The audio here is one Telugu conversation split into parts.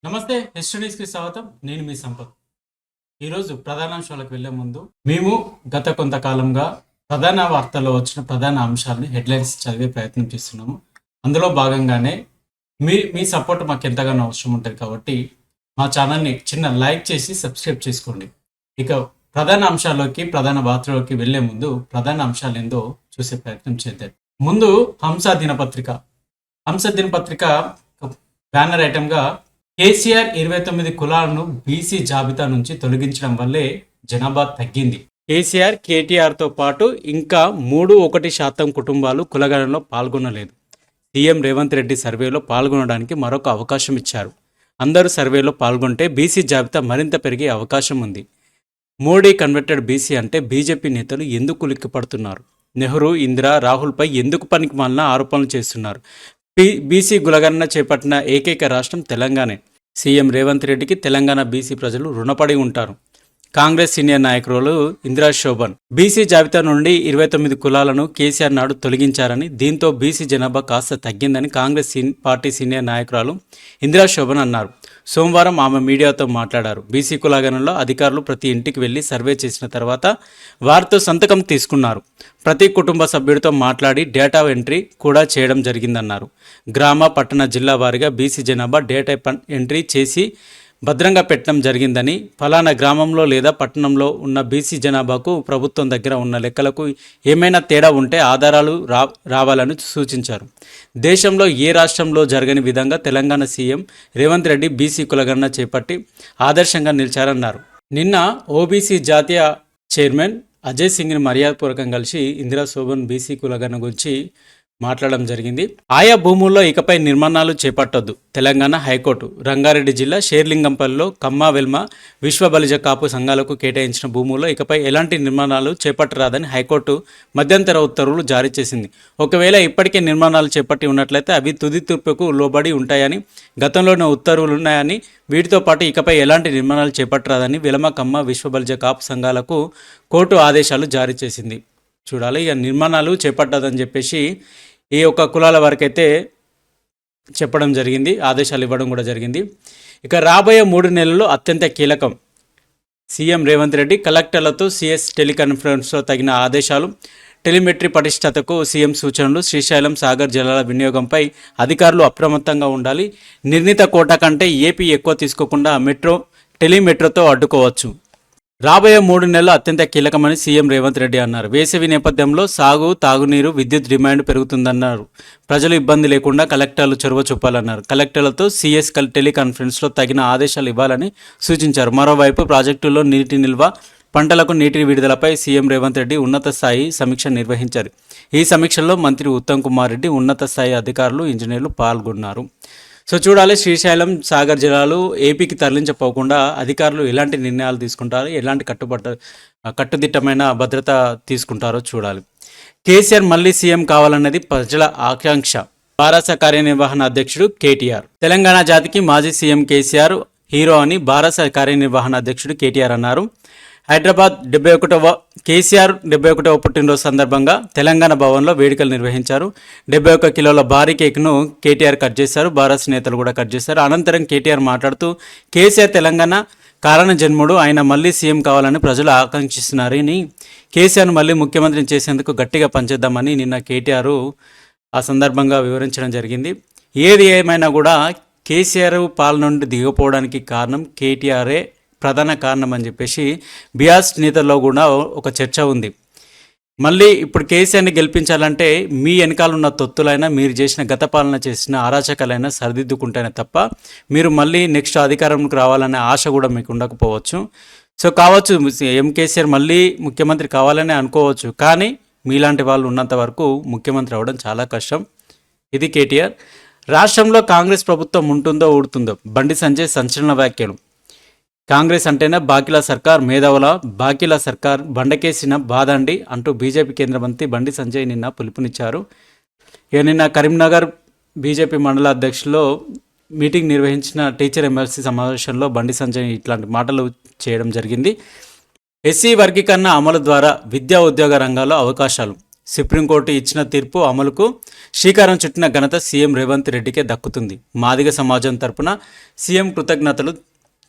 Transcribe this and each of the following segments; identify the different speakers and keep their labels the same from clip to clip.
Speaker 1: నమస్తే హిస్టరీస్కి స్వాగతం. నేను మీ సంపత్. ఈరోజు ప్రధానాంశాలకు వెళ్లే ముందు మేము గత కొంతకాలంగా ప్రధాన వార్తల్లో వచ్చిన ప్రధాన అంశాలని హెడ్లైన్స్ చదివే ప్రయత్నం చేస్తున్నాము. అందులో భాగంగానే మీ సపోర్ట్ మాకు ఎంతగానో అవసరం ఉంటుంది కాబట్టి మా ఛానల్ని చిన్న లైక్ చేసి సబ్స్క్రైబ్ చేసుకోండి. ఇక ప్రధాన వార్తల్లోకి వెళ్లే ముందు ప్రధాన అంశాలు ఏందో చూసే ప్రయత్నం చేద్దాం. ముందు హంస దినపత్రిక బ్యానర్ ఐటమ్గా కేసీఆర్ 29 కులాలను బీసీ జాబితా నుంచి తొలగించడం వల్లే జనాభా తగ్గింది. కేసీఆర్ కేటీఆర్తో పాటు ఇంకా 3.1% కుటుంబాలు కులగణనలో పాల్గొనలేదు. సీఎం రేవంత్ రెడ్డి సర్వేలో పాల్గొనడానికి మరొక అవకాశం ఇచ్చారు. అందరూ సర్వేలో పాల్గొంటే బీసీ జాబితా మరింత పెరిగే అవకాశం ఉంది. మోడీ కన్వర్టెడ్ బీసీ అంటే బీజేపీ నేతలు ఎందుకు ఉలిక్కిపడుతున్నారు? నెహ్రూ, ఇందిరా, రాహుల్పై ఎందుకు పనికిమాలిన ఆరోపణలు చేస్తున్నారు? బీసీ కులగణన చేపట్టిన ఏకైక రాష్ట్రం తెలంగాణే. సీఎం రేవంత్ రెడ్డికి తెలంగాణ బీసీ ప్రజలు రుణపడి ఉంటారు. కాంగ్రెస్ సీనియర్ నాయకులు ఇందిరా శోభన్ బీసీ జాబితా నుండి 29 కులాలను కేసీఆర్ నాడు తొలగించారని, దీంతో బీసీ జనాభా కాస్త తగ్గిందని కాంగ్రెస్ పార్టీ సీనియర్ నాయకురాలు ఇందిరా శోభన్ అన్నారు. సోమవారం ఆమె మీడియాతో మాట్లాడారు. బీసీ కులగణనలో అధికారులు ప్రతి ఇంటికి వెళ్లి సర్వే చేసిన తర్వాత వారితో సంతకం తీసుకున్నారు. ప్రతి కుటుంబ సభ్యుడితో మాట్లాడి డేటా ఎంట్రీ కూడా చేయడం జరిగిందన్నారు. గ్రామ, పట్టణ, జిల్లా వారీగా బీసీ జనాభా డేటా ఎంట్రీ చేసి భద్రంగా పెట్టడం జరిగిందని, ఫలానా గ్రామంలో లేదా పట్టణంలో ఉన్న బీసీ జనాభాకు ప్రభుత్వం దగ్గర ఉన్న లెక్కలకు ఏమైనా తేడా ఉంటే ఆధారాలు రావాలని సూచించారు. దేశంలో ఏ రాష్ట్రంలో జరగని విధంగా తెలంగాణ సీఎం రేవంత్ రెడ్డి బీసీ కులగణన చేపట్టి ఆదర్శంగా నిలిచారన్నారు. నిన్న ఓబీసీ జాతీయ చైర్మన్ అజయ్ సింగ్ని మర్యాదపూర్వకంగా కలిసి ఇందిరా శోభన్ బీసీ కులగణన గురించి మాట్లాడడం జరిగింది. ఆయా భూముల్లో ఇకపై నిర్మాణాలు చేపట్టొద్దు. తెలంగాణ హైకోర్టు రంగారెడ్డి జిల్లా షేర్లింగంపల్లిలో కమ్మ, వెల్మ, విశ్వ బలిజ కాపు సంఘాలకు కేటాయించిన భూముల్లో ఇకపై ఎలాంటి నిర్మాణాలు చేపట్టరాదని హైకోర్టు మధ్యంతర ఉత్తర్వులు జారీ చేసింది. ఒకవేళ ఇప్పటికే నిర్మాణాలు చేపట్టి ఉన్నట్లయితే అవి తుది తీర్పుకు లోబడి ఉంటాయని, గతంలోనే ఉత్తర్వులు ఉన్నాయని, వీటితో పాటు ఇకపై ఎలాంటి నిర్మాణాలు చేపట్టరాదని వెలమ, కమ్మ, విశ్వ బలిజ కాపు సంఘాలకు కోర్టు ఆదేశాలు జారీ చేసింది. చూడాలి, ఇక నిర్మాణాలు చేపట్టదని చెప్పేసి ఈ యొక్క కులాల వరకైతే చెప్పడం జరిగింది, ఆదేశాలు ఇవ్వడం కూడా జరిగింది. ఇక రాబోయే 3 నెలలు అత్యంత కీలకం. సీఎం రేవంత్ రెడ్డి కలెక్టర్లతో సీఎస్ టెలికాన్ఫరెన్స్లో తగిన ఆదేశాలు, టెలిమెట్రీ పటిష్టతకు సీఎం సూచనలు, శ్రీశైలం, సాగర్ జలాల వినియోగంపై అధికారులు అప్రమత్తంగా ఉండాలి. నిర్ణీత కోటా కంటే ఏపీ ఎక్కువ తీసుకోకుండా టెలిమెట్రోతో అడ్డుకోవచ్చు. రాబోయే 3 నెలలు అత్యంత కీలకమని సీఎం రేవంత్ రెడ్డి అన్నారు. వేసవి నేపథ్యంలో సాగు, తాగునీరు, విద్యుత్ డిమాండ్ పెరుగుతుందన్నారు. ప్రజలు ఇబ్బంది లేకుండా కలెక్టర్లు చొరవ చూపాలన్నారు. కలెక్టర్లతో సీఎస్ టెలికాన్ఫరెన్స్లో తగిన ఆదేశాలు ఇవ్వాలని సూచించారు. మరోవైపు ప్రాజెక్టుల్లో నీటి నిల్వ, పంటలకు నీటి విడుదలపై సీఎం రేవంత్ రెడ్డి ఉన్నత స్థాయి సమీక్ష నిర్వహించారు. ఈ సమీక్షలో మంత్రి ఉత్తమ్ కుమార్ రెడ్డి, ఉన్నత స్థాయి అధికారులు, ఇంజనీర్లు పాల్గొన్నారు. సో చూడాలి, శ్రీశైలం, సాగర్ జలాలు ఏపీకి తరలించపోకుండా అధికారులు ఎలాంటి నిర్ణయాలు తీసుకుంటారో, ఎలాంటి కట్టుదిట్టమైన భద్రత తీసుకుంటారో చూడాలి. కేసీఆర్ మళ్ళీ సీఎం కావాలన్నది ప్రజల ఆకాంక్ష. బారాస కార్యనిర్వహణ అధ్యక్షుడు కేటీఆర్. తెలంగాణ జాతికి మాజీ సీఎం కేసీఆర్ హీరో అని బారాస కార్యనిర్వహణ అధ్యక్షుడు కేటీఆర్ అన్నారు. హైదరాబాద్ కేసీఆర్ 71వ పుట్టినరోజు సందర్భంగా తెలంగాణ భవన్లో వేడుకలు నిర్వహించారు. 71 కిలోల భారీ కేక్ను కేటీఆర్ కట్ చేశారు. బారాస్ నేతలు కూడా కట్ చేశారు. అనంతరం కేటీఆర్ మాట్లాడుతూ, కేసీఆర్ తెలంగాణ కారణ జన్ముడు, ఆయన మళ్ళీ సీఎం కావాలని ప్రజలు ఆకాంక్షిస్తున్నారని, కేసీఆర్ను మళ్ళీ ముఖ్యమంత్రిని చేసేందుకు గట్టిగా పనిచేద్దామని నిన్న కేటీఆర్ ఆ సందర్భంగా వివరించడం జరిగింది. ఏది ఏమైనా కూడా కేసీఆర్ పాలన నుండి దిగపోవడానికి కారణం కేటీఆరే ప్రధాన కారణం అని చెప్పేసి బీఆర్ఎస్ నేతల్లో కూడా ఒక చర్చ ఉంది. మళ్ళీ ఇప్పుడు కేసీఆర్ని గెలిపించాలంటే మీ వెనకాల ఉన్న తొత్తులైనా, మీరు చేసిన గత పాలన చేసిన అరాచకాలైనా సరిదిద్దుకుంటేనే తప్ప మీరు మళ్ళీ నెక్స్ట్ అధికారంలోకి రావాలనే ఆశ కూడా మీకు ఉండకపోవచ్చు. సో కావచ్చు, కేసీఆర్ మళ్ళీ ముఖ్యమంత్రి కావాలనే అనుకోవచ్చు, కానీ మీలాంటి వాళ్ళు ఉన్నంత వరకు ముఖ్యమంత్రి అవ్వడం చాలా కష్టం. ఇది కేటీఆర్. రాష్ట్రంలో కాంగ్రెస్ ప్రభుత్వం ఉంటుందో ఊడుతుందో, బండి సంజయ్ సంచలన వ్యాఖ్యలు. కాంగ్రెస్ అంటేనే బాకీల సర్కార్, మేధావుల బాకీల సర్కార్, బండకేసిన బాదండి అంటూ బీజేపీ కేంద్ర మంత్రి బండి సంజయ్ నిన్న పిలుపునిచ్చారు. నిన్న కరీంనగర్ బీజేపీ మండల అధ్యక్షులో మీటింగ్ నిర్వహించిన టీచర్ ఎమ్మెల్సీ సమావేశంలో బండి సంజయ్ ఇట్లాంటి మాటలు చేయడం జరిగింది. ఎస్సీ వర్గీకరణ అమలు ద్వారా విద్యా ఉద్యోగ రంగాల్లో అవకాశాలు. సుప్రీంకోర్టు ఇచ్చిన తీర్పు అమలుకు శ్రీకారం చుట్టిన ఘనత సీఎం రేవంత్ రెడ్డికే దక్కుతుంది. మాదిగ సమాజం తరపున సీఎం కృతజ్ఞతలు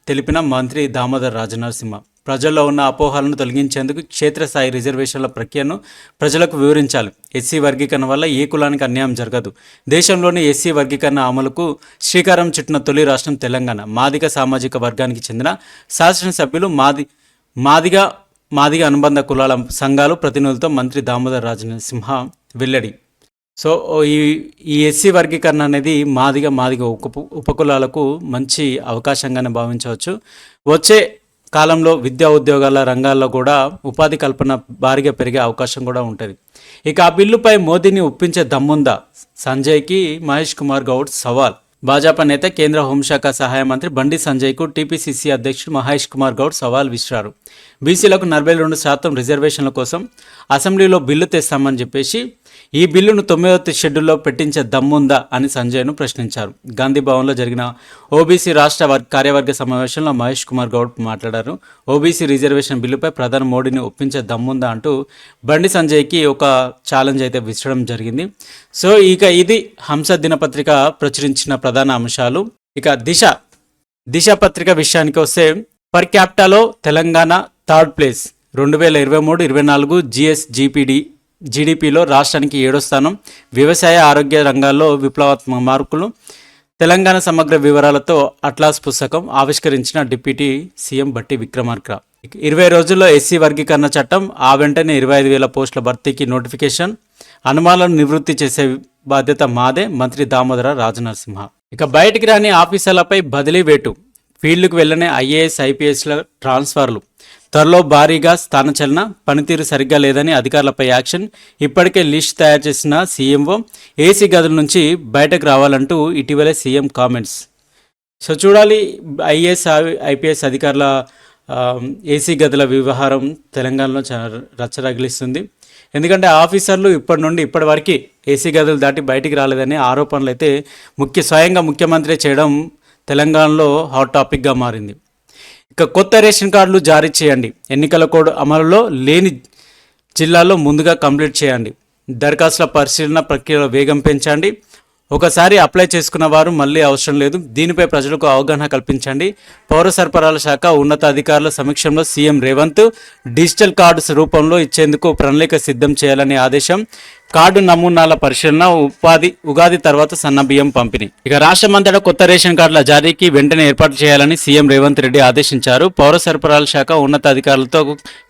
Speaker 1: తెలిపిన మంత్రి దామోదర్ రాజనరసింహ ప్రజల్లో ఉన్న అపోహలను తొలగించేందుకు క్షేత్రస్థాయి రిజర్వేషన్ల ప్రక్రియను ప్రజలకు వివరించాలి. ఎస్సీ వర్గీకరణ వల్ల ఏ కులానికి అన్యాయం జరగదు. దేశంలోని ఎస్సీ వర్గీకరణ అమలుకు శ్రీకారం చుట్టిన తొలి రాష్ట్రం తెలంగాణ. మాదిగ సామాజిక వర్గానికి చెందిన శాసనసభ్యులు మాదిగ అనుబంధ కులాల సంఘాలు ప్రతినిధులతో మంత్రి దామోదర్ రాజనరసింహ వెల్లడి. సో ఈ ఎస్సీ వర్గీకరణ అనేది మాదిగ ఉపకులాలకు మంచి అవకాశంగానే భావించవచ్చు. వచ్చే కాలంలో విద్యా ఉద్యోగాల రంగాల్లో కూడా ఉపాధి కల్పన భారీగా పెరిగే అవకాశం కూడా ఉంటుంది. ఇక ఆ బిల్లుపై మోదీని ఒప్పించే దమ్ముందా? సంజయ్కి మహేష్ కుమార్ గౌడ్ సవాల్. భాజపా నేత కేంద్ర హోంశాఖ సహాయ మంత్రి బండి సంజయ్కు టీపీసీసీ అధ్యక్షుడు మహేష్ కుమార్ గౌడ్ సవాల్ విసిరారు. బీసీలకు 42% రిజర్వేషన్ల కోసం అసెంబ్లీలో బిల్లు తెస్తామని చెప్పేసి ఈ బిల్లును 9వ షెడ్యూల్లో పెట్టించే దమ్ముందా అని సంజయ్ను ప్రశ్నించారు. గాంధీ భవన్లో జరిగిన ఓబీసీ రాష్ట్ర కార్యవర్గ సమావేశంలో మహేష్ కుమార్ గౌడ్ మాట్లాడారు. ఓబీసీ రిజర్వేషన్ బిల్లుపై ప్రధాని మోడీని ఒప్పించే దమ్ముందా అంటూ బండి సంజయ్కి ఒక ఛాలెంజ్ అయితే విసరడం జరిగింది. సో ఇక ఇది హంస దినపత్రిక ప్రచురించిన ప్రధాన అంశాలు. ఇక దిశ పత్రిక విషయానికి వస్తే పర్ క్యాపిటాలో తెలంగాణ థర్డ్ ప్లేస్. 2023-24 జీడీపీలో రాష్ట్రానికి 7వ స్థానం. వ్యవసాయ ఆరోగ్య రంగాల్లో విప్లవాత్మక మార్పులు. తెలంగాణ సమగ్ర వివరాలతో అట్లాస్ పుస్తకం ఆవిష్కరించిన డిప్యూటీ సీఎం బట్టి విక్రమార్క. 20 రోజుల్లో ఎస్సీ వర్గీకరణ చట్టం, ఆ వెంటనే 25,000 పోస్టుల భర్తీకి నోటిఫికేషన్. అనుమానాలను నివృత్తి చేసే బాధ్యత మాదే, మంత్రి దామోదర రాజనరసింహ. ఇక బయటికి రాని ఆఫీసర్లపై బదిలీ వేటు. ఫీల్డ్కు వెళ్ళని ఐఏఎస్ ఐపీఎస్ల ట్రాన్స్ఫర్లు. త్వరలో భారీగా స్థానచలన. పనితీరు సరిగ్గా లేదని అధికారులపై యాక్షన్. ఇప్పటికే లిస్ట్ తయారు చేసిన సీఎంఓ ఏసీ గదుల నుంచి బయటకు రావాలంటూ ఇటీవలే సీఎం కామెంట్స్. సో చూడాలి, ఐఏఎస్ ఐపీఎస్ అధికారుల ఏసీ గదుల వ్యవహారం తెలంగాణలో రచ్చరగిలిస్తుంది. ఎందుకంటే ఆఫీసర్లు ఇప్పటి నుండి ఇప్పటి వరకు ఏసీ గదులు దాటి బయటికి రాలేదనే ఆరోపణలు అయితే స్వయంగా ముఖ్యమంత్రి చేయడం తెలంగాణలో హాట్ టాపిక్గా మారింది. ఇక కొత్త రేషన్ కార్డులు జారీ చేయండి. ఎన్నికల కోడ్ అమలులో లేని జిల్లాల్లో ముందుగా కంప్లీట్ చేయండి. దరఖాస్తుల పరిశీలన ప్రక్రియలో వేగం పెంచండి. ఒకసారి అప్లై చేసుకున్న వారు మళ్ళీ అవసరం లేదు. దీనిపై ప్రజలకు అవగాహన కల్పించండి. పౌర సరఫరాల శాఖ ఉన్నతాధికారుల సమక్షంలో సీఎం రేవంత్ డిజిటల్ కార్డు రూపంలో ఇచ్చేందుకు ప్రణాళిక సిద్ధం చేయాలని ఆదేశం. కార్డు నమూనాల పరిశీలన. ఉగాది తర్వాత సన్నబియ్యం పంపిణీ. ఇక రాష్ట్రమంతటా కొత్త రేషన్ కార్డుల జారీకి వెంటనే ఏర్పాటు చేయాలని సీఎం రేవంత్ రెడ్డి ఆదేశించారు. పౌర సరఫరాల శాఖ ఉన్నతాధికారులతో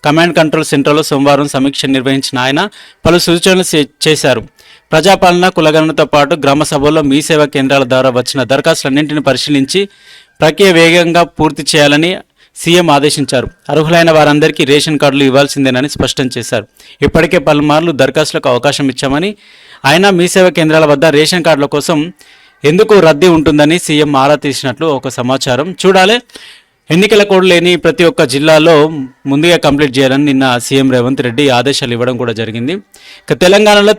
Speaker 1: కమాండ్ కంట్రోల్ సెంటర్లో సోమవారం సమీక్ష నిర్వహించిన ఆయన పలు సూచనలు చేశారు. ప్రజాపాలన కులగణనతో పాటు గ్రామ సభల్లో మీ సేవా కేంద్రాల ద్వారా వచ్చిన దరఖాస్తులన్నింటినీ పరిశీలించి ప్రక్రియ వేగంగా పూర్తి చేయాలని సీఎం ఆదేశించారు. అర్హులైన వారందరికీ రేషన్ కార్డులు ఇవ్వాల్సిందేనని స్పష్టం చేశారు. ఇప్పటికే పలుమార్లు దరఖాస్తులకు అవకాశం ఇచ్చామని, అయినా మీ సేవా కేంద్రాల వద్ద రేషన్ కార్డుల కోసం ఎందుకు రద్దీ ఉంటుందని సీఎం ఆరా తీసినట్లు ఒక సమాచారం. చూడాలి, ఎన్నికల కోడ్ లేని ప్రతి ఒక్క జిల్లాలో ముందుగా కంప్లీట్ చేయాలని నిన్న సీఎం రేవంత్ రెడ్డి ఆదేశాలు ఇవ్వడం కూడా జరిగింది. ఇక తెలంగాణలో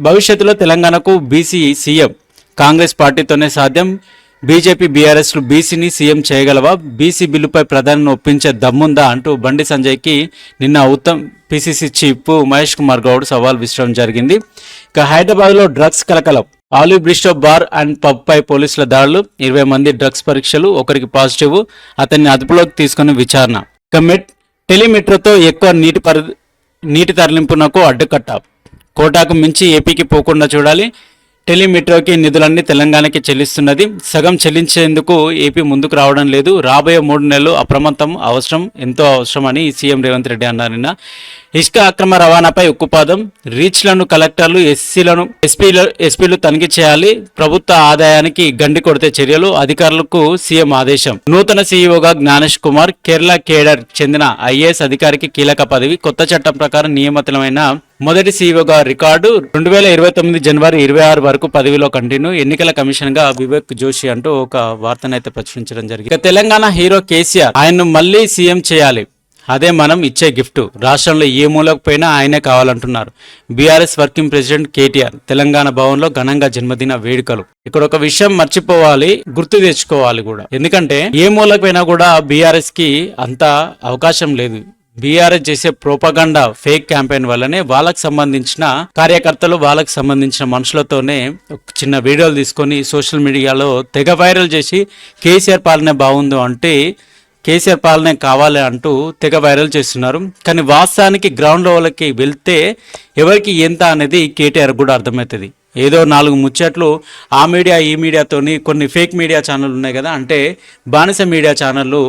Speaker 1: భవిష్యత్తులో తెలంగాణకు బీసీ సీఎం కాంగ్రెస్ పార్టీతోనే సాధ్యం. బీజేపీ బీఆర్ఎస్లు బీసీని సీఎం చేయగలవా? బీసీ బిల్లుపై ప్రధానిని ఒప్పించే దమ్ముందా అంటూ బండి సంజయ్కి నిన్న ఉత్తమ్ పిసిసి చీఫ్ మహేష్ కుమార్ గౌడ్ సవాల్ విసరడం జరిగింది. ఇక హైదరాబాద్లో డ్రగ్స్ కలకలం. Olive Bistro bar and pub పై పోలీసుల దాడులు. 20 మంది డ్రగ్స్ పరీక్షలు, ఒకరికి పాజిటివ్. అతన్ని అదుపులోకి తీసుకుని విచారణ. ఇక టెలిమెట్రోతో ఎక్కువ నీటి తరలింపునకు అడ్డుకట్ట. కోటాకు మించి ఏపీకి పోకుండా చూడాలి. టెలిమెట్రోకి నిధులన్నీ తెలంగాణకి చెల్లిస్తున్నది. సగం చెల్లించేందుకు ఏపీ ముందుకు రావడం లేదు. రాబోయే 3 నెలలు అప్రమత్తం అవసరం, ఎంతో అవసరం అని సీఎం రేవంత్ రెడ్డి అన్నారు. నిన్న ఇసుక అక్రమ రవాణాపై ఉక్కుపాదం. రీచ్లను కలెక్టర్లు ఎస్పీలు తనిఖీ చేయాలి. ప్రభుత్వ ఆదాయానికి గండి కొడితే చర్యలు. అధికారులకు సీఎం ఆదేశం. నూతన సీఈఓగా జ్ఞానేష్ కుమార్. కేరళ కేడర్ చెందిన ఐఏఎస్ అధికారికి కీలక పదవి. కొత్త చట్టం ప్రకారం నియమితమైన మొదటి సీఈఓగా రికార్డు. 2029 జనవరి 26 వరకు పదవిలో కంటిన్యూ. ఎన్నికల కమిషన్ గా వివేక్ జోషి అంటూ ఒక వార్తనైతే ప్రచురించడం జరిగింది. తెలంగాణ హీరో కేసీఆర్, ఆయన్ను మళ్ళీ సీఎం చేయాలి, అదే మనం ఇచ్చే గిఫ్ట్. రాష్ట్రంలో ఏ మూలకు పోయినా ఆయనే కావాలంటున్నారు BRS working president KTR. Telangana భవన్లో ఘనంగా జన్మదిన వేడుకలు. ఇక్కడ ఒక విషయం మర్చిపోవాలి, గుర్తు తెచ్చుకోవాలి కూడా. ఎందుకంటే ఏ మూలకు పోయినా కూడా బీఆర్ఎస్ కి అంత అవకాశం లేదు. బీఆర్ఎస్ చేసే ప్రోపగండా ఫేక్ క్యాంపెయిన్ వల్లనే వాళ్ళకి సంబంధించిన కార్యకర్తలు, వాళ్ళకి సంబంధించిన మనుషులతోనే చిన్న వీడియోలు తీసుకొని సోషల్ మీడియాలో తెగ వైరల్ చేసి కేసీఆర్ పాలనే బాగుందో అంటే కేసీఆర్ పాలనే కావాలి అంటూ తెగ వైరల్ చేస్తున్నారు. కానీ వాస్తవానికి గ్రౌండ్ లెవెల్కి వెళ్తే ఎవరికి ఎంత అనేది కేటీఆర్ కూడా అర్థమవుతుంది. ఏదో 4 ముచ్చట్లు ఆ మీడియా ఈ మీడియాతోని కొన్ని ఫేక్ మీడియా ఛానళ్ళు ఉన్నాయి కదా, అంటే బానిస మీడియా ఛానళ్ళు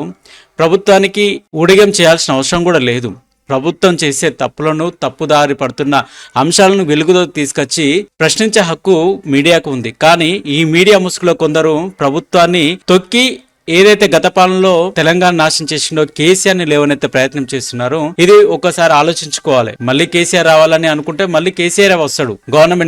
Speaker 1: ప్రభుత్వానికి ఊడిగం చేయాల్సిన అవసరం కూడా లేదు. ప్రభుత్వం చేసే తప్పులను, తప్పుదారి పడుతున్న అంశాలను వెలుగులోకి తీసుకొచ్చి ప్రశ్నించే హక్కు మీడియాకు ఉంది. కానీ ఈ మీడియా ముసుగులో కొందరు ప్రభుత్వాన్ని తొక్కి ఏదైతే గత పాలనలో తెలంగాణ నాశనం చేసిండో కేసీఆర్ ని లేవనెత్తే ప్రయత్నం చేస్తున్నారు. ఇది ఒకసారి ఆలోచించుకోవాలి. మళ్ళీ కేసీఆర్ రావాలని అనుకుంటే మళ్ళీ కేసీఆర్ వస్తాడు.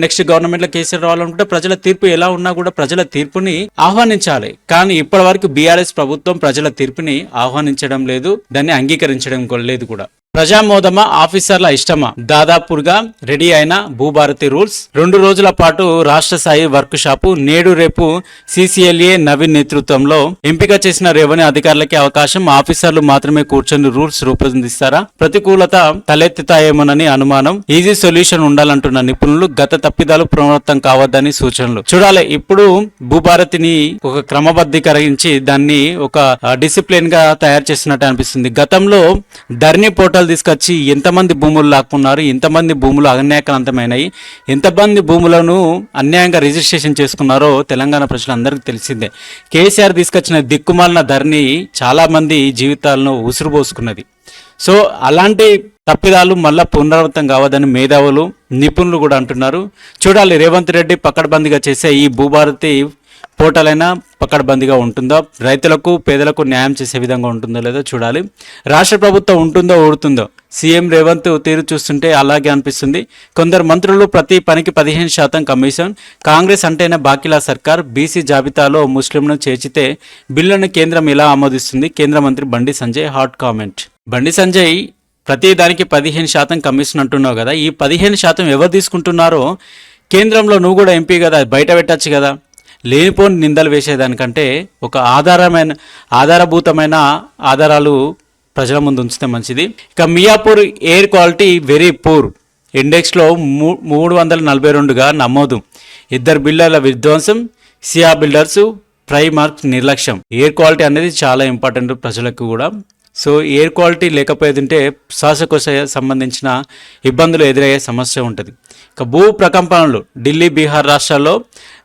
Speaker 1: నెక్స్ట్ గవర్నమెంట్ లో కేసీఆర్ రావాలనుకుంటే ప్రజల తీర్పు ఎలా ఉన్నా కూడా ప్రజల తీర్పుని ఆహ్వానించాలి. కానీ ఇప్పటి వరకు బీఆర్ఎస్ ప్రభుత్వం ప్రజల తీర్పుని ఆహ్వానించడం లేదు, దాన్ని అంగీకరించడం లేదు కూడా. ప్రజామోదమా, ఆఫీసర్ల ఇష్టమా దాదాపుగా రెడీ అయిన భూభారతి రూల్స్ 2 రోజుల పాటు రాష్ట్ర స్థాయి వర్క్ షాపు నేడు రేపు CCLA నవీన్ నేతృత్వంలో ఎంపిక చేసిన రెవెన్యూ అధికారులకి అవకాశం. ఆఫీసర్లు మాత్రమే కూర్చొని రూల్స్ రూపొందిస్తారా? ప్రతికూలత తలెత్తుతాయేమోనని అనుమానం. ఈజీ సొల్యూషన్ ఉండాలంటున్న నిపుణులు. గత తప్పిదాలు పునరావృతం కావద్దని సూచనలు. చూడాలి, ఇప్పుడు భూభారతిని ఒక క్రమబద్ధీకరించి దాన్ని ఒక డిసిప్లిన్ గా తయారు చేసినట్టు అనిపిస్తుంది. గతంలో ధరణి పోర్టల్ తీసుకొచ్చి ఎంతమంది భూములు లాక్కున్నారు, ఎంతమంది భూములు అన్యాయకాంతమైనాయి, ఎంతమంది భూములను అన్యాయంగా రిజిస్ట్రేషన్ చేసుకున్నారో తెలంగాణ ప్రజలందరికీ తెలిసిందే. కేసీఆర్ తీసుకొచ్చిన దిక్కుమాలిన ధరణి చాలా మంది జీవితాలను ఉసురుపోసుకున్నది. సో అలాంటి తప్పిదాలు మళ్ళా పునరావృతం కావద్దని మేధావులు, నిపుణులు కూడా అంటున్నారు. చూడాలి, రేవంత్ రెడ్డి పకడ్బందీగా చేసే ఈ భూభారతి పోర్టల్ అయినా పకడ్బందీగా ఉంటుందో, రైతులకు పేదలకు న్యాయం చేసే విధంగా ఉంటుందో లేదో చూడాలి. రాష్ట్ర ప్రభుత్వం ఉంటుందో ఊడుతుందో సీఎం రేవంత్ తీరు చూస్తుంటే అలాగే అనిపిస్తుంది. కొందరు మంత్రులు ప్రతి పనికి 15% కమిషన్. కాంగ్రెస్ అంటేనే బాకీలా సర్కార్. బీసీ జాబితాలో ముస్లింను చేర్చితే బిల్లును కేంద్రం ఎలా ఆమోదిస్తుంది? కేంద్ర మంత్రి బండి సంజయ్ హాట్ కామెంట్. బండి సంజయ్ ప్రతి దానికి 15% కమిషన్ అంటున్నావు కదా, ఈ 15% ఎవరు తీసుకుంటున్నారో కేంద్రంలో నువ్వు కూడా ఎంపీ కదా, బయట పెట్టచ్చు కదా. లేనిపోని నిందలు వేసేదానికంటే ఒక ఆధారభూతమైన ఆధారాలు ప్రజల ముందు ఉంచితే మంచిది. ఇక Miyapur air quality very poor ఇండెక్స్లో 342గా నమోదు. 2 బిల్డర్ల విధ్వంసం. సియా బిల్డర్స్ ట్రై మార్క్ నిర్లక్ష్యం. ఎయిర్ క్వాలిటీ అనేది చాలా ఇంపార్టెంట్ ప్రజలకు కూడా. సో ఎయిర్ క్వాలిటీ లేకపోతుంటే శ్వాసకోశ సంబంధించిన ఇబ్బందులు ఎదురయ్యే సమస్య ఉంటుంది. ఇక భూ ప్రకంపనలు ఢిల్లీ, బీహార్ రాష్ట్రాల్లో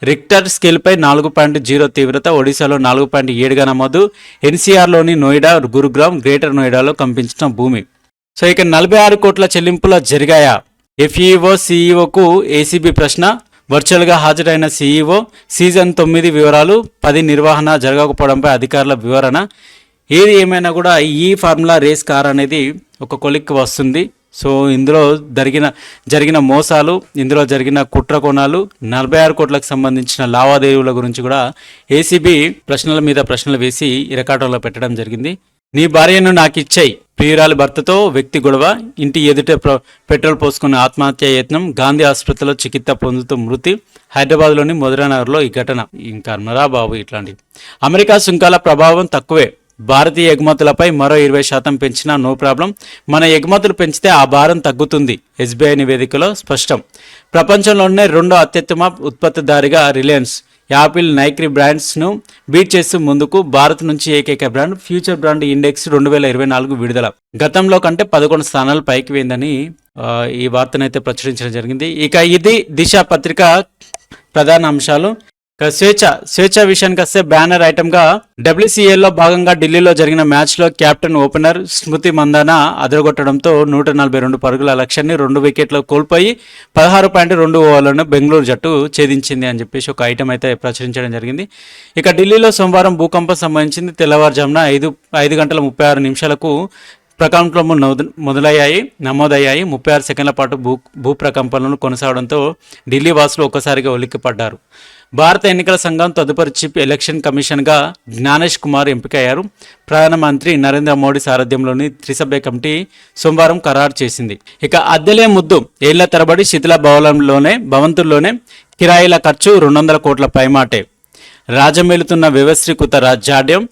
Speaker 1: రిక్టర్ స్కేల్పై 4.0 తీవ్రత. ఒడిశాలో 4.7గా నమోదు. ఎన్సీఆర్లోని నోయిడా, గురుగ్రామ్, గ్రేటర్ నోయిడాలో కంపించిన భూమి. సో ఇక 46 కోట్ల చెల్లింపులు జరిగాయా? FEO CEO ఏసీబీ ప్రశ్న. వర్చువల్గా హాజరైన CEO. సీజన్ 9 వివరాలు. 10 నిర్వహణ జరగకపోవడంపై అధికారుల వివరణ. ఏది ఏమైనా కూడా ఈ ఫార్ములా రేస్ కార్ అనేది ఒక కొలిక్కి వస్తుంది. సో ఇందులో జరిగిన మోసాలు, ఇందులో జరిగిన కుట్ర కోణాలు, 46 కోట్లకు సంబంధించిన లావాదేవీల గురించి కూడా ఏసీబీ ప్రశ్నల మీద ప్రశ్నలు వేసి ఇరకాటంలో పెట్టడం జరిగింది. నీ భార్యను నాకు ఇచ్చేయి. ప్రియురాలి భర్తతో వ్యక్తి గొడవ. ఇంటి ఎదుట పెట్రోల్ పోసుకున్న ఆత్మహత్య యత్నం. గాంధీ ఆసుపత్రిలో చికిత్స పొందుతూ మృతి. హైదరాబాద్లోని మధురానగర్లో ఈ ఘటన. ఇంకా మరా బాబు ఇట్లాంటివి. అమెరికా సుంకాల ప్రభావం తక్కువే. భారతీయ ఎగుమతులపై మరో 20% పెంచినా నో ప్రాబ్లం. మన ఎగుమతులు పెంచితే ఆ భారం తగ్గుతుంది. SBI నివేదికలో స్పష్టం. ప్రపంచంలోనే 2వ అత్యుత్తమ ఉత్పత్తిదారిగా రిలయన్స్. యాపిల్, నైక్రీ బ్రాండ్స్ను బీట్ చేస్తూ ముందుకు. భారత్ నుంచి ఏకైక బ్రాండ్. ఫ్యూచర్ బ్రాండ్ ఇండెక్స్ 2024 విడుదల. గతంలో కంటే 11 స్థానాలు పైకి పోయిందని ఈ వార్తనైతే ప్రచురించడం జరిగింది. ఇక ఇది దిశ పత్రిక ప్రధాన అంశాలు. స్వేచ్ఛ విషయానికి వస్తే బ్యానర్ ఐటమ్గా WCAలో భాగంగా ఢిల్లీలో జరిగిన మ్యాచ్లో కెప్టెన్ ఓపెనర్ స్మృతి మందాన అదరగొట్టడంతో 142 పరుగుల లక్ష్యాన్ని 2 వికెట్లు కోల్పోయి 16.2 ఓవర్లను బెంగళూరు జట్టు ఛేదించింది అని చెప్పేసి ఒక ఐటమ్ అయితే ప్రచురించడం జరిగింది. ఇక ఢిల్లీలో సోమవారం భూకంపం సంభవించింది. తెల్లవారుజామున 5 గంటల 36 నిమిషాలకు ప్రకంపనలు నమోదయ్యాయి. 36 సెకండ్ల పాటు భూ ప్రకంపనలు కొనసాగడంతో ఢిల్లీ వాసులు ఒక్కసారిగా ఉలిక్కిపడ్డారు. భారత ఎన్నికల సంఘం తదుపరి చీఫ్ ఎలక్షన్ కమిషన్గా జ్ఞానేష్ కుమార్ ఎంపికయ్యారు. ప్రధానమంత్రి నరేంద్ర మోడీ సారథ్యంలోని త్రిసభ్య కమిటీ సోమవారం ఖరారు చేసింది. ఇక అద్దెలే ముద్దు. ఏళ్ల తరబడి శిథిల భవంతుల్లోనే కిరాయిల ఖర్చు 200 కోట్ల పైమాటే. రాజమేలుతున్న వ్యవస్థీకృత జాడ్యం.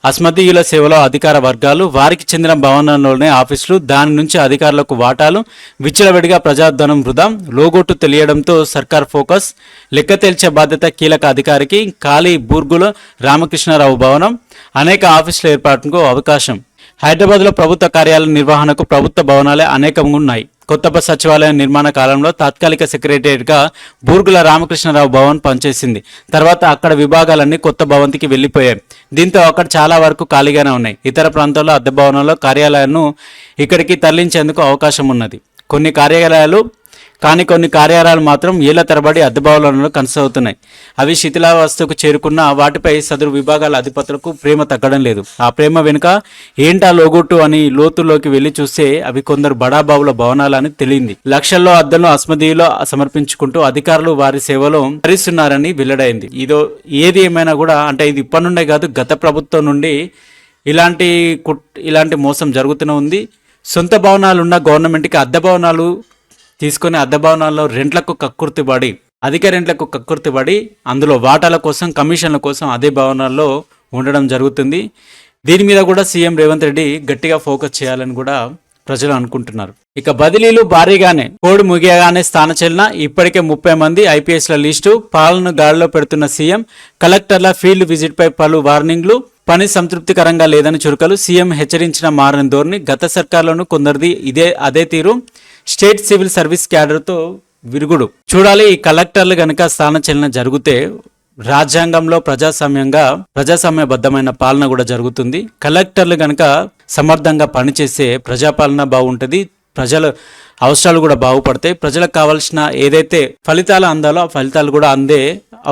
Speaker 1: అస్మదీయుల సేవలో అధికార వర్గాలు, వారికి చెందిన భవనంలోనే ఆఫీసులు, దాని నుంచి అధికారులకు వాటాలు, విచ్చలవిడిగా ప్రజాధనం వృధా, లోగోటు తెలియడంతో సర్కార్ ఫోకస్, లెక్క తేల్చే బాధ్యత కీలక అధికారికి, ఖాళీ బూర్గుల రామకృష్ణారావు భవనం, అనేక ఆఫీసుల ఏర్పాటుకు అవకాశం. హైదరాబాద్లో ప్రభుత్వ కార్యాలయ నిర్వహణకు ప్రభుత్వ భవనాలే అనేకంగా ఉన్నాయి. కొత్త సచివాలయం నిర్మాణ కాలంలో తాత్కాలిక సెక్రటేరియట్గా బూర్గుల రామకృష్ణారావు భవన్ పనిచేసింది. తర్వాత అక్కడ విభాగాలన్నీ కొత్త భవంతికి వెళ్లిపోయాయి. దీంతో అక్కడ చాలా వరకు ఖాళీగానే ఉన్నాయి. ఇతర ప్రాంతాల్లో అద్దె భవనంలో కార్యాలయాలను ఇక్కడికి తరలించేందుకు అవకాశం ఉన్నది. కొన్ని కార్యాలయాలు మాత్రం ఏళ్ల తరబడి అద్దె భవనాలలో కొనసాగుతున్నాయి. అవి శిథిలావస్థకు చేరుకున్న వాటిపై సదరు విభాగాల అధిపతులకు ప్రేమ తగ్గడం లేదు. ఆ ప్రేమ వెనుక ఏంటా లోగొట్టు అని లోతుల్లోకి వెళ్లి చూస్తే అవి కొందరు బడాబాబుల భవనాలని తెలియంది. లక్షల్లో అద్దెలను అస్మదీయులు సమర్పించుకుంటూ అధికారులు వారి సేవలో భరిస్తున్నారని వెల్లడైంది. ఏది ఏమైనా కూడా అంటే ఇది ఇప్పటి నుండే కాదు, గత ప్రభుత్వం నుండి ఇలాంటి మోసం జరుగుతూనే ఉంది. సొంత భవనాలు ఉన్న గవర్నమెంట్కి అద్దె భవనాలు తీసుకొని అద్దె భవనాల్లో అధిక రెంట్లకు కక్కుర్తిపడి అందులో వాటాల కోసం, కమిషన్ల కోసం అదే భవనాల్లో ఉండడం జరుగుతుంది. దీని మీద కూడా సీఎం రేవంత్ రెడ్డి గట్టిగా ఫోకస్ చేయాలని కూడా ప్రజలు అనుకుంటున్నారు. ఇక బదిలీలు భారీగానే, కోడ్ ముగియగానే స్థానచలన. ఇప్పటికే 30 మంది ఐపీఎస్ల లిస్టు. పాలన గాడిలో పెడుతున్న సీఎం. కలెక్టర్ల ఫీల్డ్ విజిట్ పై పలు వార్నింగ్లు. పని సంతృప్తికరంగా లేదని చురుకలు. సీఎం హెచ్చరించిన మారని ధోరణి. గత సర్కార్లోనూ కొందరిది అదే తీరు. స్టేట్ సివిల్ సర్వీస్ క్యాడర్తో విరుగుడు. చూడాలి, ఈ కలెక్టర్లు గనక స్థానచలన జరిగితే రాజ్యాంగంలో ప్రజాస్వామ్యబద్ధమైన పాలన కూడా జరుగుతుంది. కలెక్టర్లు గనక సమర్థంగా పనిచేస్తే ప్రజాపాలన బాగుంటుంది, ప్రజల అవసరాలు కూడా బాగుపడతాయి. ప్రజలకు కావాల్సిన ఏదైతే ఫలితాలు అందాలో ఆ ఫలితాలు కూడా అందే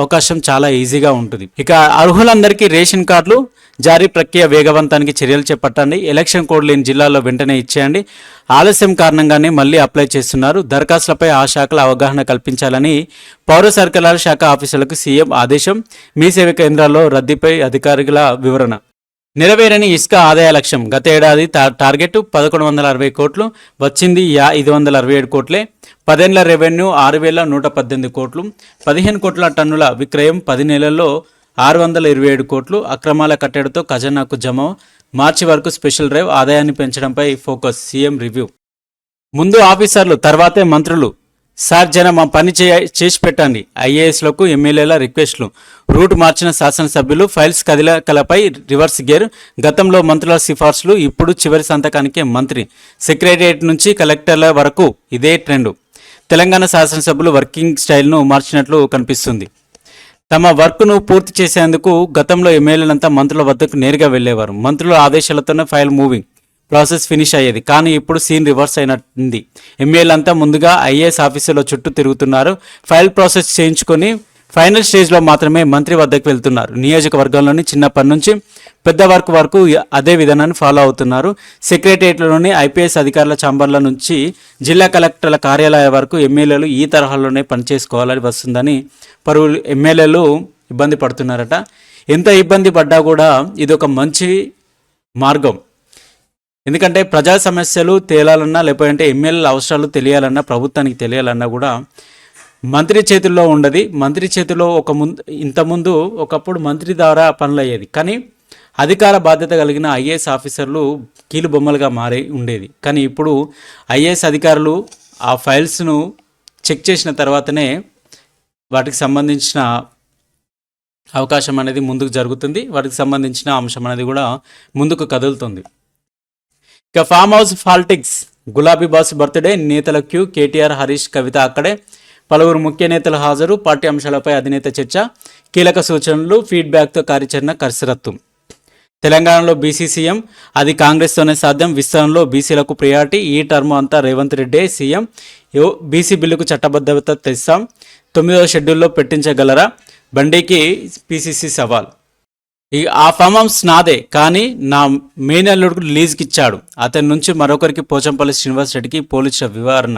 Speaker 1: అవకాశం చాలా ఈజీగా ఉంటుంది. ఇక అర్హులందరికీ రేషన్ కార్డులు జారీ ప్రక్రియ వేగవంతానికి చర్యలు చేపట్టండి. ఎలక్షన్ కోడ్ లేని జిల్లాల్లో వెంటనే ఇచ్చేయండి. ఆలస్యం కారణంగానే మళ్లీ అప్లై చేస్తున్నారు. దరఖాస్తులపై ఆ శాఖల అవగాహన కల్పించాలని పౌర సరఫరాల శాఖ ఆఫీసులకు సీఎం ఆదేశం. మీ సేవ కేంద్రాల్లో రద్దీపై అధికారుల వివరణ. నెరవేరని ఇసుక ఆదాయ లక్ష్యం. గత ఏడాది టార్గెట్ 1160 కోట్లు, వచ్చింది 567 కోట్లే. 10 ఏళ్ల రెవెన్యూ 6118 కోట్లు. 15 కోట్ల టన్నుల విక్రయం. 10 నెలల్లో 627 కోట్లు. అక్రమాల కట్టడితో ఖజానాకు జమ. మార్చి వరకు స్పెషల్ డ్రైవ్. ఆదాయాన్ని పెంచడంపై ఫోకస్. CM review. ముందు ఆఫీసర్లు, తర్వాతే మంత్రులు. సార్ మా పని చేసి పెట్టండి. ఐఏఎస్లకు ఎమ్మెల్యేల రిక్వెస్ట్లు. రూట్ మార్చిన శాసనసభ్యులు. ఫైల్స్ కదలికలపై రివర్స్ గేర్. గతంలో మంత్రుల సిఫార్సులు, ఇప్పుడు చివరి సంతకానికే మంత్రి. సెక్రటేరియట్ నుంచి కలెక్టర్ల వరకు ఇదే ట్రెండ్. తెలంగాణ శాసనసభ్యులు వర్కింగ్ స్టైల్ను మార్చినట్లు కనిపిస్తుంది. తమ వర్క్ను పూర్తి చేసేందుకు గతంలో ఎమ్మెల్యేలంతా మంత్రుల వద్దకు నేరుగా వెళ్లేవారు. మంత్రుల ఆదేశాలతోనే ఫైల్ మూవింగ్ ప్రాసెస్ ఫినిష్ అయ్యేది. కానీ ఇప్పుడు సీన్ రివర్స్ అయినట్టుంది. ఎమ్మెల్యేలంతా ముందుగా ఐఏఎస్ ఆఫీసులో చుట్టూ తిరుగుతున్నారు. ఫైల్ ప్రాసెస్ చేయించుకొని ఫైనల్ స్టేజ్లో మాత్రమే మంత్రి వద్దకు వెళ్తున్నారు. నియోజకవర్గంలోని చిన్న పని నుంచి పెద్ద వర్క్ వరకు అదే విధానాన్ని ఫాలో అవుతున్నారు. సెక్రటేరియట్లోని ఐపీఎస్ అధికారుల ఛాంబర్ల నుంచి జిల్లా కలెక్టర్ల కార్యాలయ వరకు ఎమ్మెల్యేలు ఈ తరహాలోనే పనిచేసుకోవాలని వస్తుందని పలువురు ఎమ్మెల్యేలు ఇబ్బంది పడుతున్నారట. ఎంత ఇబ్బంది పడ్డా కూడా ఇది ఒక మంచి మార్గం. ఎందుకంటే ప్రజా సమస్యలు తేలాలన్నా, లేకపోతే ఎమ్మెల్యేల అవసరాలు తెలియాలన్నా, ప్రభుత్వానికి తెలియాలన్నా కూడా మంత్రి చేతుల్లో ఉండదు. మంత్రి చేతిలో ఇంతకుముందు ఒకప్పుడు మంత్రి ద్వారా పనులు అయ్యేది. కానీ అధికార బాధ్యత కలిగిన ఐఏఎస్ ఆఫీసర్లు కీలు బొమ్మలుగా మారి ఉండేది. కానీ ఇప్పుడు ఐఏఎస్ అధికారులు ఆ ఫైల్స్ను చెక్ చేసిన తర్వాతనే వాటికి సంబంధించిన అవకాశం అనేది ముందుకు జరుగుతుంది. వాటికి సంబంధించిన అంశం అనేది కూడా ముందుకు కదులుతుంది. ఇక ఫామ్ హౌస్ పాలిటిక్స్. గులాబీ బాస్ బర్త్డే. నేతల క్యూ. కేటీఆర్, హరీష్, కవిత అక్కడే. పలువురు ముఖ్య నేతలు హాజరు. పార్టీ అంశాలపై అధినేత చర్చ. కీలక సూచనలు. ఫీడ్బ్యాక్తో కార్యాచరణ కసరత్తు. తెలంగాణలో బీసీ సీఎం. అది కాంగ్రెస్తోనే సాధ్యం. విస్తరణలో బీసీలకు ప్రియారిటీ. ఈ టర్మ్ అంతా రేవంత్ రెడ్డే సీఎం. బీసీ బిల్లుకు చట్టబద్ధత తెస్తాం. 9వ షెడ్యూల్లో పెట్టించగలరా? బండికి పీసీసీ సవాల్. ఆ ఫామ్ హౌస్ నాదే, కానీ నా మేనల్లుడికి లీజ్కి ఇచ్చాడు. అతని నుంచి మరొకరికి పోచంపల్లి శ్రీనివాస్ రెడ్డికి పోలీసుల వివరణ.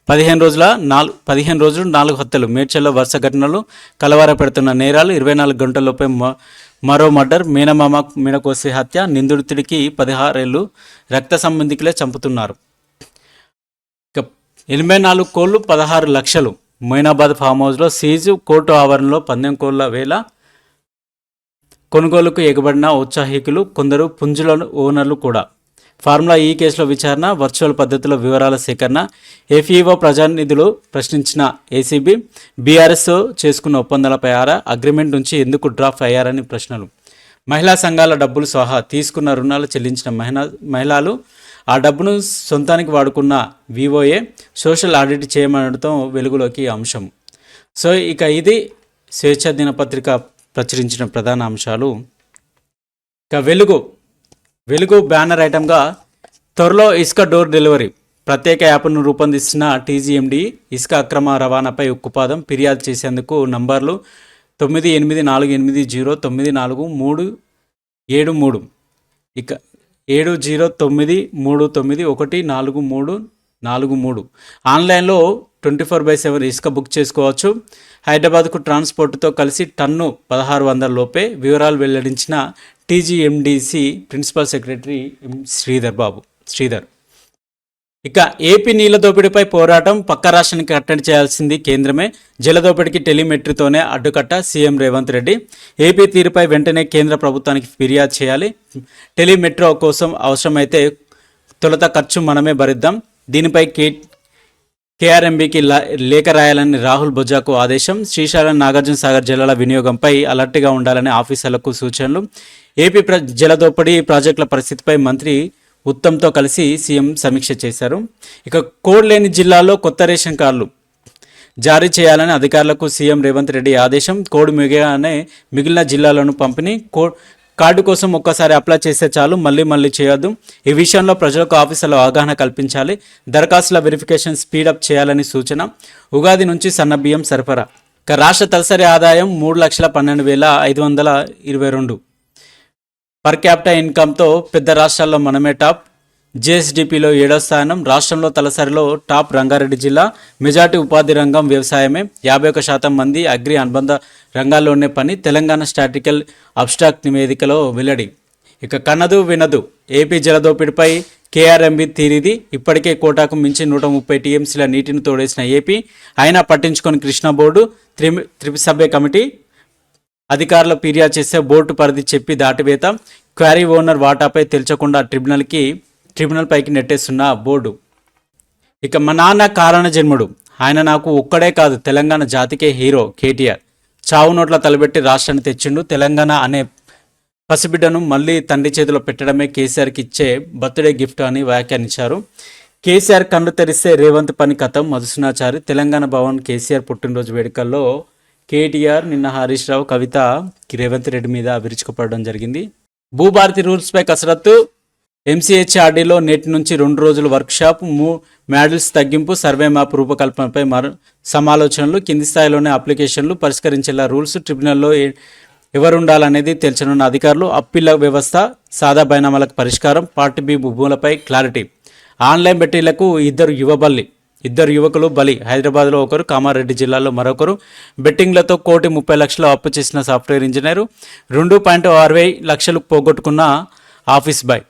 Speaker 1: 15 రోజులు 4 హత్యలు. మేడ్చల్లో వరుస ఘటనలు. కలవర పెడుతున్న నేరాలు. 24 గంటల్లోపై మరో మర్డర్. మేనమామ మీనకోసి హత్య. నిందితుడికి 16 ఏళ్ళు. రక్త సంబంధికులే చంపుతున్నారు. ఇక 84 కోళ్లు 16 లక్షలు. మొయినాబాద్ ఫామ్ హౌస్లో సీజు. కోర్టు ఆవరణలో 12 కోళ్ల వేల. కొనుగోలుకు ఎగబడిన ఉత్సాహికులు, కొందరు పుంజుల ఓనర్లు కూడా. ఫార్ములా ఈ కేసులో విచారణ, వర్చువల్ పద్ధతిలో వివరాల సేకరణ, ఎఫ్ఈఓ ప్రజానిధులు ప్రశ్నించిన ఏసీబీ, బీఆర్ఎస్ చేసుకున్న ఒప్పందాలపై ఆరా, అగ్రిమెంట్ నుంచి ఎందుకు డ్రాప్ అయ్యారని ప్రశ్నలు. మహిళా సంఘాల డబ్బులు సహా తీసుకున్న రుణాలు చెల్లించిన మహిళలు ఆ డబ్బును సొంతానికి వాడుకున్న వివోఏ సోషల్ ఆడిట్ చేయమనడంతో వెలుగులోకి అంశం. సో ఇక ఇది స్వేచ్ఛ దినపత్రిక ప్రచురించిన ప్రధాన అంశాలు. ఇక వెలుగు బ్యానర్ ఐటమ్గా త్వరలో ఇసుక డోర్ డెలివరీ ప్రత్యేక యాప్ను రూపొందిస్తున్న టీజీఎండీ ఇసుక అక్రమ రవాణాపై ఉక్కుపాదం. ఫిర్యాదు చేసేందుకు నంబర్లు 9848994373, ఇక 7093391443. ఆన్లైన్లో 24/7 ఇసుక బుక్ చేసుకోవచ్చు. హైదరాబాద్కు ట్రాన్స్పోర్ట్తో కలిసి టన్ను 1600 లోపే. వివరాలు వెల్లడించిన టీజీఎండీసీ ప్రిన్సిపల్ సెక్రటరీ శ్రీధర్. ఇక ఏపీ నీళ్ల దోపిడీపై పోరాటం, పక్క రాష్ట్రానికి కట్టడి చేయాల్సింది కేంద్రమే. జలదోపిడికి టెలిమెట్రీతోనే అడ్డుకట్ట సీఎం రేవంత్ రెడ్డి. ఏపీ తీరుపై వెంటనే కేంద్ర ప్రభుత్వానికి ఫిర్యాదు చేయాలి. టెలిమెట్రో కోసం అవసరమైతే తొలుత ఖర్చు మనమే భరిద్దాం. దీనిపై కేఆర్ఎంబీకి లేఖ రాయాలని రాహుల్ బొజ్జాకు ఆదేశం. శ్రీశైలం, నాగార్జున సాగర్ జలాల వినియోగంపై అలర్ట్గా ఉండాలని ఆఫీసర్లకు సూచనలు. ఏపీ జలదోపిడీ ప్రాజెక్టుల పరిస్థితిపై మంత్రి ఉత్తమ్తో కలిసి సీఎం సమీక్ష చేశారు. ఇక కోడ్ లేని జిల్లాల్లో కొత్త రేషన్ కార్డులు జారీ చేయాలని అధికారులకు సీఎం రేవంత్ రెడ్డి ఆదేశం. కోడ్ మిగిలిన జిల్లాలను పంపిణీ. కార్డు కోసం ఒక్కసారి అప్లై చేస్తే చాలు, మళ్ళీ చేయొద్దు. ఈ విషయంలో ప్రజలకు ఆఫీసులో అవగాహన కల్పించాలి. దరఖాస్తుల వెరిఫికేషన్ స్పీడప్ చేయాలని సూచన. ఉగాది నుంచి సన్నబియ్యం సరఫరా. ఇక రాష్ట్ర తలసరి ఆదాయం 3,12,522. పర్ క్యాపిటల్ ఇన్కమ్తో పెద్ద రాష్ట్రాల్లో మనమే టాప్. జేఎస్డిపిలో 7వ స్థానం. రాష్ట్రంలో తలసరిలో టాప్ రంగారెడ్డి జిల్లా. మెజార్టీ ఉపాధి రంగం వ్యవసాయమే. 51% మంది అగ్రి అనుబంధ రంగాల్లోనే పని. తెలంగాణ స్టాటికల్ అబ్స్ట్రాక్ట్ నివేదికలో వెల్లడి. ఇక కన్నదు వినదు ఏపీ జలదోపిడిపై కేఆర్ఎంబీ తీరిది. ఇప్పటికే కోటాకు మించి 130 టీఎంసీల నీటిని తోడేసిన ఏపీ, అయినా పట్టించుకొని కృష్ణా బోర్డు త్రిసభ్య కమిటీ. అధికారులు ఫిర్యాదు చేస్తే బోర్డు పరిధి చెప్పి దాటివేత. క్వారీ ఓనర్ వాటాపై తెల్చకుండా ట్రిబ్యునల్ పైకి నెట్టేస్తున్న బోర్డు. ఇక మా నాన్న కారణ జన్ముడు, ఆయన నాకు ఒక్కడే కాదు తెలంగాణ జాతికే హీరో కేటీఆర్. చావు నోట్ల తలబెట్టి రాష్ట్రాన్ని తెచ్చిండు. తెలంగాణ అనే పసిబిడ్డను మళ్ళీ తండ్రి చేతిలో పెట్టడమే కేసీఆర్కి ఇచ్చే బర్త్డే గిఫ్ట్ అని వ్యాఖ్యానించారు. కేసీఆర్ కన్ను తెరిస్తే రేవంత్ పని కథం. మధుసూనాచారి. తెలంగాణ భవన్ కేసీఆర్ పుట్టినరోజు వేడుకల్లో కేటీఆర్, నిన్న హరీష్ రావు, కవిత రేవంత్ రెడ్డి మీద విరుచుకుపడడం జరిగింది. భూభారతి రూల్స్పై కసరత్తు. ఎంసీహెచ్ఆర్డీలో నేటి నుంచి 2 రోజుల వర్క్షాప్. మ్యాడిల్స్ తగ్గింపు, సర్వే మ్యాప్ రూపకల్పనపై సమాలోచనలు. కింది స్థాయిలోనే అప్లికేషన్లు పరిష్కరించేలా రూల్స్. ట్రిబ్యునల్లో ఎవరుండాలనేది తెలియనున్న అధికారులు. అప్పీళ్ల వ్యవస్థ, సాదా బైనామాలకు పరిష్కారం. పార్ట్ బి భూములపై క్లారిటీ. ఆన్లైన్ బెట్టీలకు 2 యువకులు బలి. హైదరాబాద్లో ఒకరు, కామారెడ్డి జిల్లాలో మరొకరు. బెట్టింగ్లతో 1,30,00,000 అప్పు చేసిన సాఫ్ట్వేర్ ఇంజనీరు. 2.60 లక్షలు పోగొట్టుకున్న ఆఫీస్ బాయ్.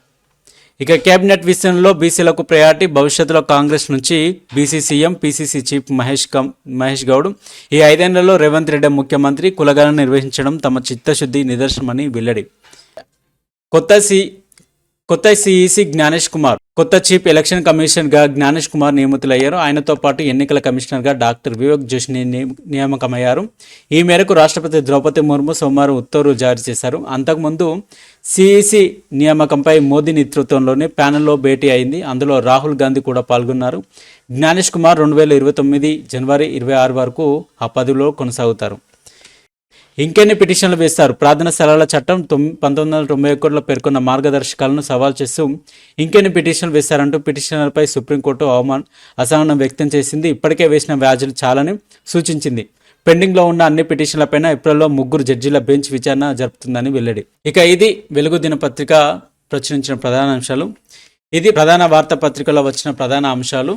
Speaker 1: ఇక కేబినెట్ విషయంలో బీసీలకు ప్రయారిటీ. భవిష్యత్తులో కాంగ్రెస్ నుంచి BC CM, PCC chief Mahesh Goud. ఈ 5 ఏళ్లలో రేవంత్ రెడ్డి ముఖ్యమంత్రి. కులగణన నిర్వహించడం తమ చిత్తశుద్ధి నిదర్శనమని వెల్లడి. కొత్త సిఈసి జ్ఞానేష్ కుమార్, కొత్త చీఫ్ ఎలక్షన్ కమిషనర్గా జ్ఞానేష్ కుమార్ నియమితులయ్యారు. ఆయనతో పాటు ఎన్నికల కమిషనర్గా డాక్టర్ వివేక్ జోషి నియామకమయ్యారు. ఈ మేరకు రాష్ట్రపతి ద్రౌపది ముర్ము సోమవారం ఉత్తర్వులు జారీ చేశారు. అంతకుముందు సిఈసి నియామకంపై మోదీ నేతృత్వంలోని ప్యానెల్లో భేటీ అయింది. అందులో రాహుల్ గాంధీ కూడా పాల్గొన్నారు. జ్ఞానేష్ కుమార్ 2029 జనవరి 26 వరకు ఆ పదవిలో కొనసాగుతారు. ఇంకెన్ని పిటిషన్లు వేస్తారు? ప్రార్థనా స్థలాల చట్టం 1991లో పేర్కొన్న మార్గదర్శకాలను సవాల్ చేస్తూ ఇంకెన్ని పిటిషన్లు వేస్తారంటూ పిటిషనర్పై సుప్రీంకోర్టు అసహనం వ్యక్తం చేసింది. ఇప్పటికే వేసిన వ్యాజ్యులు చాలని సూచించింది. పెండింగ్లో ఉన్న అన్ని పిటిషన్లపైన ఏప్రిల్లో 3 జడ్జీల బెంచ్ విచారణ జరుపుతుందని వెల్లడి. ఇక ఇది వెలుగు దినపత్రిక ప్రచురించిన ప్రధాన అంశాలు. ఇది ప్రధాన వార్తాపత్రికలో వచ్చిన ప్రధాన అంశాలు.